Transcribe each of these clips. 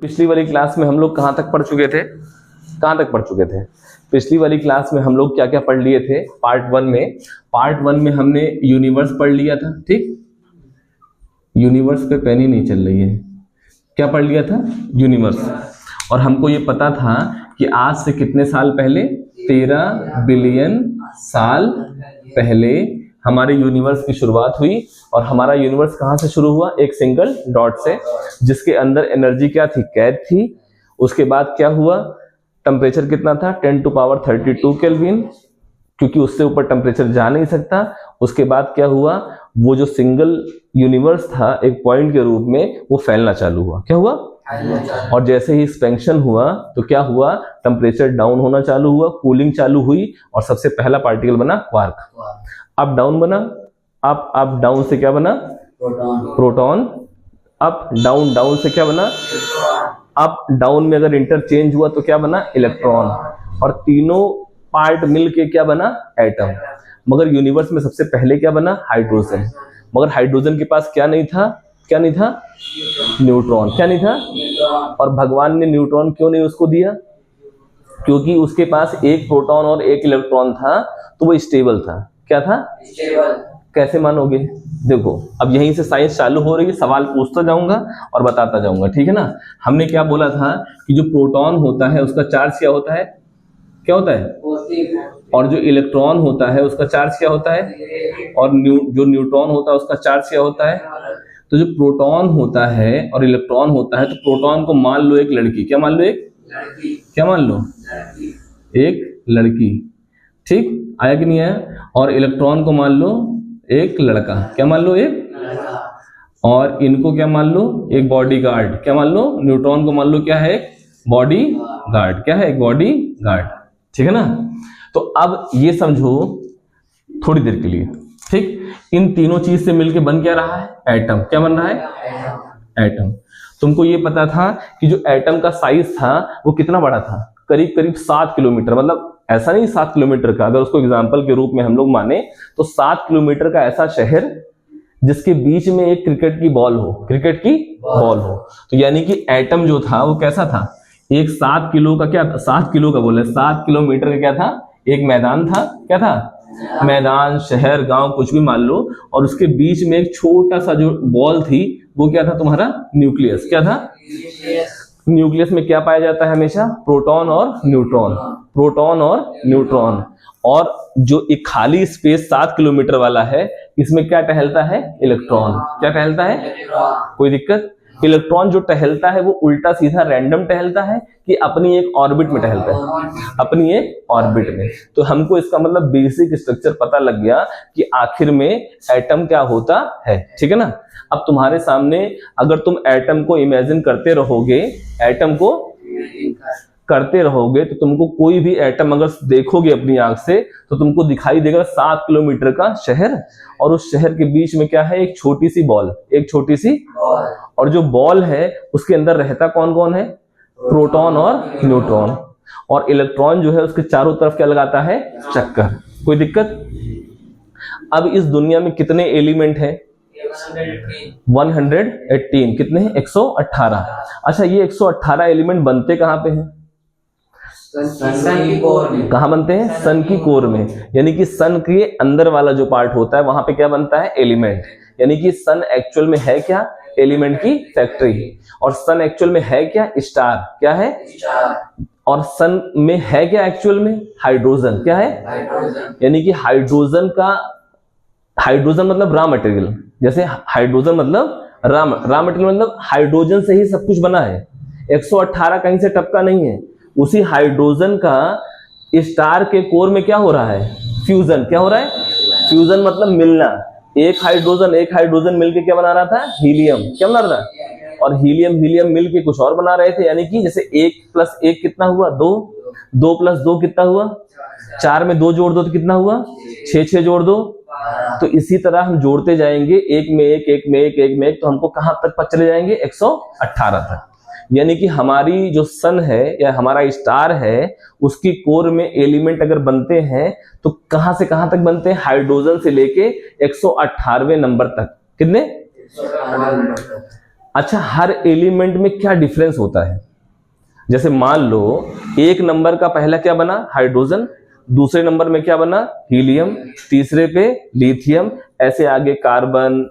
पिछली वाली क्लास में हम लोग कहाँ तक पढ़ चुके थे? पिछली वाली क्लास में हम लोग क्या क्या पढ़ लिए थे? पार्ट वन में हमने यूनिवर्स पढ़ लिया था। ठीक, यूनिवर्स पे पेन ही नहीं चल रही है। क्या पढ़ लिया था? यूनिवर्स। और हमको ये पता था कि आज से कितने साल पहले, 13 बिलियन साल पहले हमारे यूनिवर्स की शुरुआत हुई। और हमारा यूनिवर्स कहाँ से शुरू हुआ? एक सिंगल डॉट से, जिसके अंदर एनर्जी क्या थी? कैद थी। उसके बाद क्या हुआ? टेम्परेचर कितना था? 10⁻32 केल्विन, क्योंकि उससे ऊपर टेम्परेचर जा नहीं सकता। उसके बाद क्या हुआ? वो जो सिंगल यूनिवर्स था एक पॉइंट के रूप में, वो फैलना चालू हुआ। क्या हुआ? और जैसे ही एक्सपेंशन हुआ तो क्या हुआ? टेम्परेचर डाउन होना चालू हुआ, कूलिंग चालू हुई और सबसे पहला पार्टिकल बना क्वार्क। अप डाउन बना, अप डाउन से क्या बना? प्रोटॉन। अप डाउन, डाउन से क्या बना? अप डाउन में अगर इंटरचेंज हुआ तो क्या बना? इलेक्ट्रॉन। और तीनों पार्ट मिलके क्या बना? एटम। मगर यूनिवर्स में सबसे पहले क्या बना? हाइड्रोजन। मगर हाइड्रोजन के पास क्या नहीं था? न्यूट्रॉन। क्या नहीं था? और भगवान ने न्यूट्रॉन क्यों नहीं उसको दिया? क्योंकि उसके पास एक प्रोटॉन और एक इलेक्ट्रॉन था, तो वो स्टेबल था। क्या था? स्टेबल। कैसे मानोगे? देखो, अब यहीं से साइंस चालू हो रही है, सवाल पूछता जाऊंगा और बताता जाऊंगा, ठीक है ना। हमने क्या बोला था कि जो प्रोटॉन होता है उसका चार्ज क्या होता है? क्या होता है? और जो इलेक्ट्रॉन होता है उसका चार्ज क्या होता है? और जो न्यूट्रॉन होता है उसका चार्ज क्या होता है? तो जो प्रोटॉन होता है और इलेक्ट्रॉन होता है, तो प्रोटॉन को मान लो एक लड़की। क्या मान लो? एक लड़की। क्या मान लो? एक लड़की। ठीक, आया कि नहीं आया? और इलेक्ट्रॉन को मान लो एक लड़का। क्या मान लो? एक लड़का। और इनको क्या मान लो? एक बॉडी गार्ड। क्या मान लो? न्यूट्रॉन को मान लो क्या है? Body guard. क्या है? एक बॉडी गार्ड। ठीक है ना। तो अब ये समझो थोड़ी देर के लिए, ठीक, इन तीनों चीज से मिलके बन क्या रहा है? एटम। क्या बन रहा है? एटम। तुमको ये पता था कि जो एटम का साइज था वो कितना बड़ा था? करीब करीब 7 किलोमीटर। मतलब ऐसा नहीं 7 किलोमीटर का, अगर उसको एग्जाम्पल के रूप में हम लोग माने तो 7 किलोमीटर का ऐसा शहर जिसके बीच में एक क्रिकेट की बॉल हो। तो यानी कि एटम जो था वो कैसा था? एक 7 किलो का, क्या 7 किलो का बोले, 7 किलोमीटर का क्या था? एक मैदान था। क्या था? मैदान, शहर, गांव, कुछ भी मान लो। और उसके बीच में एक छोटा सा जो बॉल थी वो क्या था? तुम्हारा न्यूक्लियस। क्या था? न्यूक्लियस में क्या पाया जाता है हमेशा? प्रोटॉन और न्यूट्रॉन। और जो एक खाली स्पेस 7 किलोमीटर वाला है, इसमें क्या टहलता है? इलेक्ट्रॉन। क्या टहलता है? कोई दिक्कत? इलेक्ट्रॉन जो टहलता है वो उल्टा सीधा रैंडम टहलता है कि अपनी एक ऑर्बिट में टहलता है? अपनी एक ऑर्बिट में। तो हमको इसका मतलब बेसिक स्ट्रक्चर पता लग गया कि आखिर में एटम क्या होता है। ठीक है ना। अब तुम्हारे सामने अगर तुम एटम को इमेजिन करते रहोगे तो तुमको कोई भी एटम अगर देखोगे अपनी आंख से तो तुमको दिखाई देगा 7 किलोमीटर का शहर, और उस शहर के बीच में क्या है? एक छोटी सी बॉल। और जो बॉल है उसके अंदर रहता कौन कौन है? प्रोटॉन और न्यूट्रॉन। और इलेक्ट्रॉन जो है उसके चारों तरफ क्या लगाता है? चक्कर। कोई दिक्कत? अब इस दुनिया में कितने एलिमेंट हैं? 118। कितने हैं? 118। अच्छा, ये 118 एलिमेंट बनते कहाँ पे हैं? सन की कोर में। कहाँ बनते हैं? सन की कोर में। यानी कि सन के अंदर वाला जो पार्ट होता है वहां पे क्या बनता है? एलिमेंट। यानी कि सन एक्चुअल में है क्या? एलिमेंट की फैक्ट्री। और सन एक्चुअल में है क्या? स्टार। क्या है? और सन में है क्या एक्चुअल में? हाइड्रोजन। क्या है? यानी कि हाइड्रोजन मतलब रॉ मटेरियल। जैसे हाइड्रोजन मतलब रॉ मटेरियल, मतलब हाइड्रोजन से ही सब कुछ बना है। 118 कहीं से टपका नहीं है। उसी हाइड्रोजन का स्टार के कोर में क्या हो रहा है? फ्यूजन। क्या हो रहा है? फ्यूजन मतलब मिलना। एक हाइड्रोजन मिलके क्या बना रहा था? हीलियम। क्या बना रहा था? और हीलियम मिलके कुछ और बना रहे थे। यानी कि जैसे 1 + 1 कितना हुआ? 2। 2 + 2 कितना हुआ? 4 में 2 जोड़ दो तो कितना हुआ? 6 जोड़ दो। तो इसी तरह हम जोड़ते जाएंगे, एक में एक, तो हमको कहां तक चले जाएंगे? 118 तक। यानी कि हमारी जो सन है या हमारा स्टार है उसकी कोर में एलिमेंट अगर बनते हैं तो कहां से कहां तक बनते हैं? हाइड्रोजन से लेके 118वें नंबर तक। कितने? अच्छा, हर एलिमेंट में क्या डिफरेंस होता है? जैसे मान लो एक नंबर का पहला क्या बना? हाइड्रोजन। दूसरे नंबर में क्या बना? हीलियम। तीसरे पे लिथियम। ऐसे आगे कार्बन,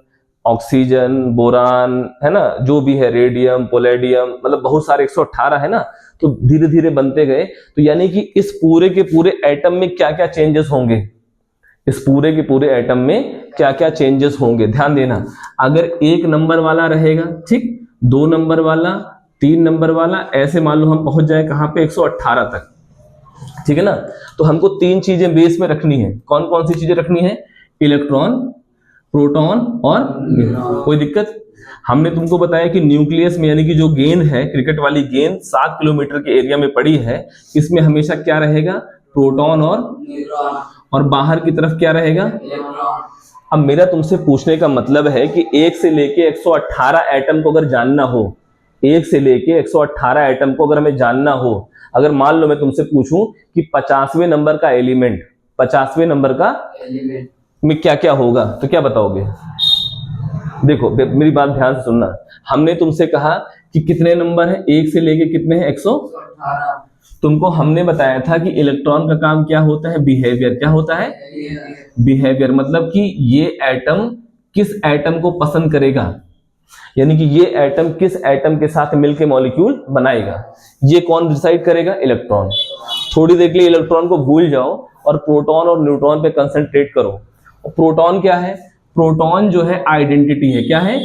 ऑक्सीजन, बोरान, है ना, जो भी है, रेडियम, पोलेडियम, मतलब बहुत सारे 118 है ना। तो धीरे धीरे बनते गए। तो यानी कि इस पूरे के पूरे एटम में क्या क्या चेंजेस होंगे? इस पूरे के पूरे एटम में क्या क्या चेंजेस होंगे? ध्यान देना। अगर एक नंबर वाला रहेगा, ठीक, 2 नंबर वाला, 3 नंबर वाला, ऐसे मान लो हम पहुंच जाए कहां पे? 118 तक, ठीक है ना। तो हमको 3 चीजें बेस में रखनी है। कौन कौन सी चीजें रखनी है? इलेक्ट्रॉन, प्रोटॉन और न्यूट्रॉन। कोई दिक्कत? हमने तुमको बताया कि न्यूक्लियस में, यानी कि जो गेंद है, क्रिकेट वाली गेंद 7 किलोमीटर के एरिया में पड़ी है, इसमें हमेशा क्या रहेगा? प्रोटॉन और बाहर की तरफ क्या रहेगा? अब मेरा तुमसे पूछने का मतलब है कि 1 से लेके 118 एटम को अगर जानना हो, 1 से लेके 118 एटम को अगर हमें जानना हो, अगर मान लो मैं तुमसे पूछूं कि 50वें नंबर का एलिमेंट, 50वें नंबर का एलिमेंट में क्या क्या होगा, तो क्या बताओगे? देखो मेरी बात ध्यान से सुनना। हमने तुमसे कहा कि कितने नंबर है? 1 से लेके कितने हैं? 118। तुमको हमने बताया था कि इलेक्ट्रॉन का काम क्या होता है? बिहेवियर। क्या होता है? बिहेवियर। मतलब कि ये एटम किस एटम को पसंद करेगा, यानी कि ये एटम किस एटम के साथ मिलकर मॉलिक्यूल बनाएगा, ये कौन डिसाइड करेगा? इलेक्ट्रॉन। थोड़ी देर के लिए इलेक्ट्रॉन को भूल जाओ और प्रोटॉन और न्यूट्रॉन पे कंसंट्रेट करो। प्रोटॉन क्या है? प्रोटॉन जो है आइडेंटिटी है। क्या है?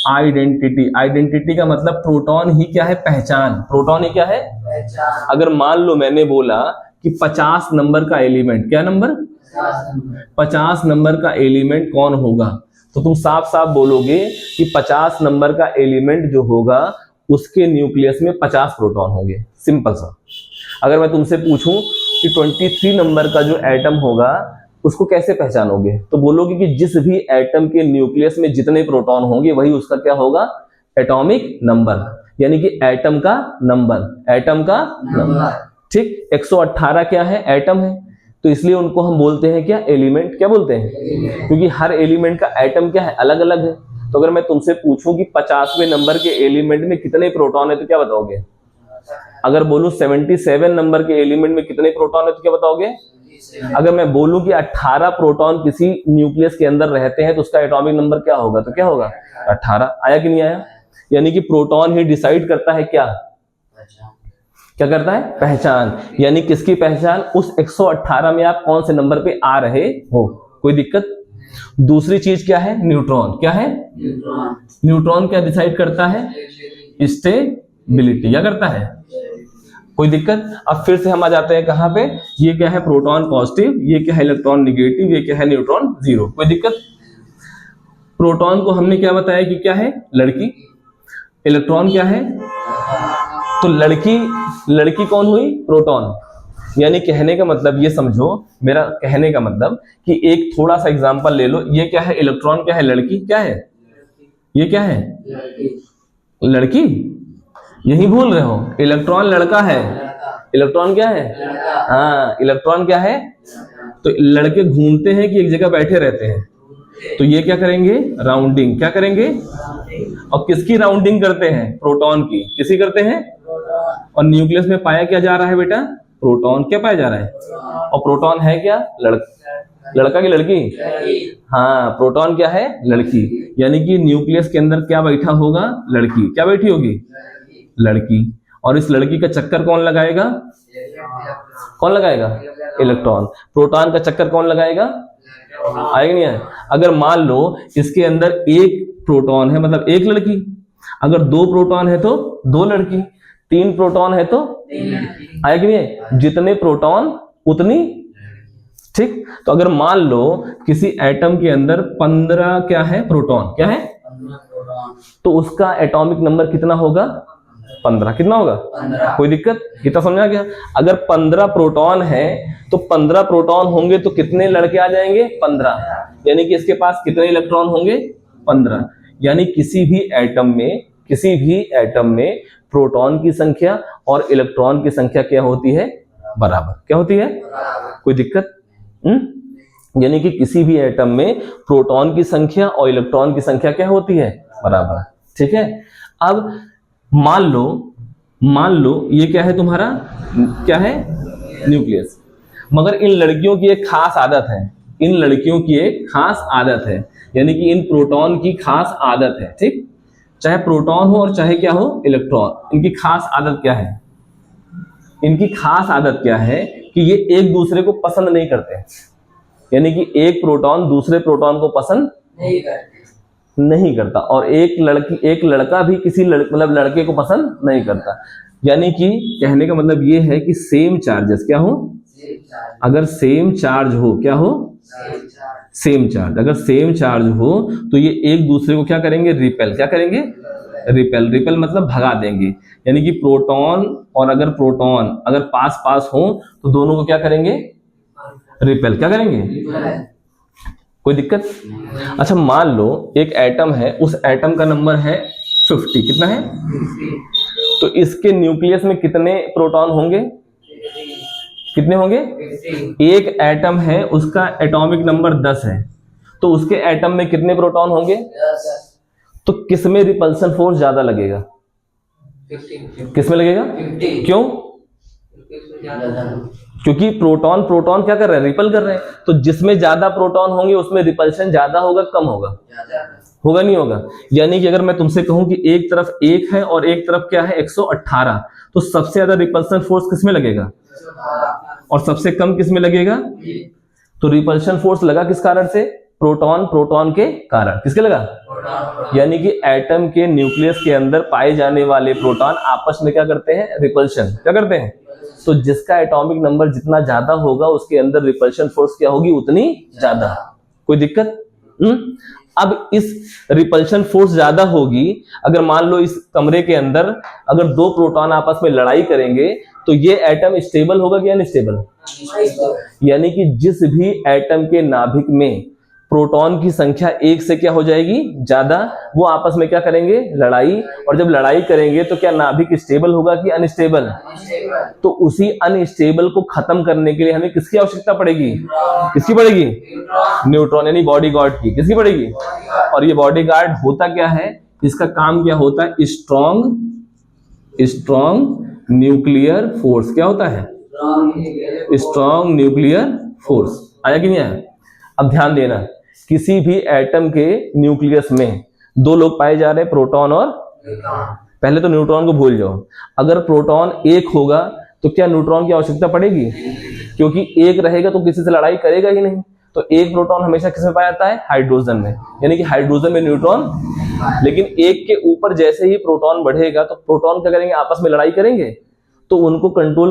आइडेंटिटी। आइडेंटिटी का मतलब प्रोटॉन ही क्या है? पहचान। प्रोटॉन ही क्या है? पहचान। अगर मान लो मैंने बोला कि 50 नंबर का एलिमेंट, क्या नंबर? 50 नंबर का एलिमेंट कौन होगा, तो तुम साफ साफ बोलोगे कि 50 नंबर का एलिमेंट जो होगा उसके न्यूक्लियस में 50 प्रोटॉन होंगे। सिंपल सा। अगर मैं तुमसे पूछूं कि 23 नंबर का जो एटम होगा उसको कैसे पहचानोगे, तो बोलोगे कि जिस भी एटम के न्यूक्लियस में जितने प्रोटॉन होंगे वही उसका क्या होगा? एटॉमिक नंबर, यानी कि एटम का नंबर। एटम का नंबर, ठीक। 118 क्या है? एटम है, तो इसलिए उनको हम बोलते हैं क्या? एलिमेंट। क्या बोलते हैं? क्योंकि हर एलिमेंट का एटम क्या है? अलग अलग है। तो अगर मैं तुमसे पूछूं कि 50वें नंबर के एलिमेंट में कितने प्रोटॉन है, तो क्या बताओगे? अगर बोलूं 77 नंबर के एलिमेंट में कितने प्रोटॉन है, तो क्या बताओगे? अगर मैं बोलूं कि 18 प्रोटॉन किसी न्यूक्लियस के अंदर रहते हैं तो उसका एटॉमिक नंबर क्या होगा, तो क्या होगा? 18। आया कि नहीं आया? यानी कि प्रोटॉन ही डिसाइड करता है क्या? क्या करता है? पहचान। यानी किसकी पहचान? उस 118 में आप कौन से नंबर पे आ रहे हो। कोई दिक्कत? दूसरी चीज क्या है? न्यूट्रॉन। क्या है? न्यूट्रॉन क्या डिसाइड करता है? स्टेबिलिटी। क्या करता है? कोई दिक्कत? अब फिर से हम आ जाते हैं कहां पे? ये क्या है? प्रोटॉन पॉजिटिव, ये क्या है? इलेक्ट्रॉन निगेटिव, ये क्या है? Neutron zero. कोई दिक्कत? प्रोटॉन को हमने क्या बताया कि क्या है? लड़की। इलेक्ट्रॉन क्या है? तो लड़की कौन हुई? प्रोटॉन। यानी कहने का मतलब ये समझो, मेरा कहने का मतलब कि एक थोड़ा सा एग्जांपल ले लो। ये क्या है? इलेक्ट्रॉन क्या है? लड़की। क्या है? ये क्या है? लड़की। यही भूल रहे हो? इलेक्ट्रॉन लड़का है। इलेक्ट्रॉन क्या है? हाँ, इलेक्ट्रॉन क्या है? तो लड़के घूमते हैं कि एक जगह बैठे रहते हैं? तो ये क्या करेंगे? राउंडिंग। क्या करेंगे? और किसकी राउंडिंग करते हैं? प्रोटॉन की। किसी करते हैं? और न्यूक्लियस में पाया क्या जा रहा है बेटा? प्रोटॉन। क्या पाया जा रहा है? और प्रोटॉन है क्या? लड़का की लड़की? हाँ, प्रोटॉन क्या है? लड़की। यानी कि न्यूक्लियस के अंदर क्या बैठा होगा? लड़की। क्या बैठी होगी? लड़की। और इस लड़की का चक्कर कौन लगाएगा? कौन लगाएगा? इलेक्ट्रॉन। प्रोटॉन का चक्कर कौन लगाएगा? आएगा नहीं आएगा? अगर मान लो इसके अंदर एक प्रोटॉन है, मतलब एक लड़की। अगर 2 प्रोटॉन है तो 2 लड़की। 3 प्रोटॉन है तो आया कि नहीं है? जितने प्रोटॉन उतनी, ठीक। तो अगर मान लो किसी एटम के अंदर 15 क्या है? प्रोटॉन। क्या है? तो उसका एटॉमिक नंबर कितना होगा? 15। कितना होगा? 15। कोई दिक्कत? कितना समझा गया? अगर 15 प्रोटॉन है तो 15 प्रोटॉन होंगे तो कितने लड़के आ जाएंगे? 15। यानी कि इसके पास कितने इलेक्ट्रॉन होंगे? 15। यानी किसी भी एटम में प्रोटॉन की संख्या और इलेक्ट्रॉन की संख्या क्या होती है? बराबर। क्या होती है? कोई दिक्कत? यानी कि किसी भी एटम में प्रोटॉन की संख्या और इलेक्ट्रॉन की संख्या क्या होती है? बराबर। ठीक है। अब मान लो ये क्या है तुम्हारा, क्या है, न्यूक्लियस। मगर इन लड़कियों की एक खास आदत है, इन लड़कियों की एक खास आदत है, यानी कि इन प्रोटॉन की खास आदत है, ठीक। चाहे प्रोटॉन हो और चाहे क्या हो, इलेक्ट्रॉन, इनकी खास आदत क्या है, इनकी खास आदत क्या है कि ये एक दूसरे को पसंद नहीं करते। यानी कि एक प्रोटॉन दूसरे प्रोटॉन को पसंद नहीं करता, और एक लड़का भी किसी मतलब लड़के को पसंद नहीं करता। यानी कि कहने का मतलब ये है कि सेम चार्जेस क्या हो, अगर सेम चार्ज हो, क्या हो, सेम चार्ज, अगर सेम चार्ज हो तो ये एक दूसरे को क्या करेंगे, रिपेल, क्या करेंगे, रिपेल मतलब भगा देंगे। यानी कि प्रोटॉन और अगर प्रोटॉन अगर पास पास हो तो दोनों को क्या करेंगे, रिपेल, क्या करेंगे, कोई दिक्कत। अच्छा मान लो एक एटम है, उस एटम का नंबर है 50, कितना है, तो इसके न्यूक्लियस में कितने प्रोटॉन होंगे, कितने होंगे, एक एटम है उसका एटॉमिक नंबर 10 है, तो उसके एटम में कितने प्रोटॉन होंगे, तो किसमें रिपल्सन फोर्स ज्यादा लगेगा, किसमें लगेगा, क्यों, क्योंकि प्रोटॉन क्या कर रहे हैं, रिपल कर रहे हैं, तो जिसमें ज्यादा प्रोटॉन होंगे उसमें रिपल्शन ज्यादा होगा, कम होगा, होगा नहीं होगा। यानी कि अगर मैं तुमसे कहूं कि एक तरफ 1 है और एक तरफ क्या है 118, तो सबसे ज्यादा रिपल्सन फोर्स किसमें लगेगा, और सबसे कम किसमें लगेगा, तो रिपल्शन फोर्स लगा किस कारण से, प्रोटॉन के कारण, किसके लगा, यानी कि एटम के न्यूक्लियस के अंदर पाए जाने वाले प्रोटॉन आपस में क्या करते हैं, रिपल्शन, क्या करते हैं, तो जिसका एटॉमिक नंबर जितना ज्यादा होगा उसके अंदर रिपल्शन फोर्स क्या होगी, उतनी ज्यादा। कोई दिक्कत? अब इस रिपल्शन फोर्स ज्यादा होगी, अगर मान लो इस कमरे के अंदर अगर 2 प्रोटॉन आपस में लड़ाई करेंगे तो ये एटम स्टेबल होगा कि अनस्टेबल, यानी कि जिस भी एटम के नाभिक में प्रोटॉन की संख्या 1 से क्या हो जाएगी ज्यादा, वो आपस में क्या करेंगे, लड़ाई, और जब लड़ाई करेंगे तो क्या नाभिक स्टेबल होगा कि अनस्टेबल, तो उसी अनस्टेबल को खत्म करने के लिए हमें किसकी आवश्यकता पड़ेगी, किसकी पड़ेगी, न्यूट्रॉन, यानी बॉडी गार्ड की, किसकी पड़ेगी, और ये बॉडी गार्ड होता क्या है, इसका काम क्या होता है, स्ट्रॉन्ग न्यूक्लियर फोर्स, क्या होता है, स्ट्रॉन्ग न्यूक्लियर फोर्स। आया कि नहीं आया? अब ध्यान देना, किसी भी एटम के न्यूक्लियस में 2 लोग पाए जा रहे हैं, प्रोटॉन और, पहले तो न्यूट्रॉन को भूल जाओ, अगर प्रोटॉन 1 होगा तो क्या न्यूट्रॉन की आवश्यकता पड़ेगी, क्योंकि 1 रहेगा तो किसी से लड़ाई करेगा ही नहीं, तो एक प्रोटॉन हमेशा किसमें पाया जाता है, हाइड्रोजन में, यानी कि हाइड्रोजन में न्यूट्रॉन। लेकिन 1 के ऊपर जैसे ही प्रोटॉन बढ़ेगा तो प्रोटॉन क्या करेंगे, आपस में लड़ाई करेंगे, तो उनको कंट्रोल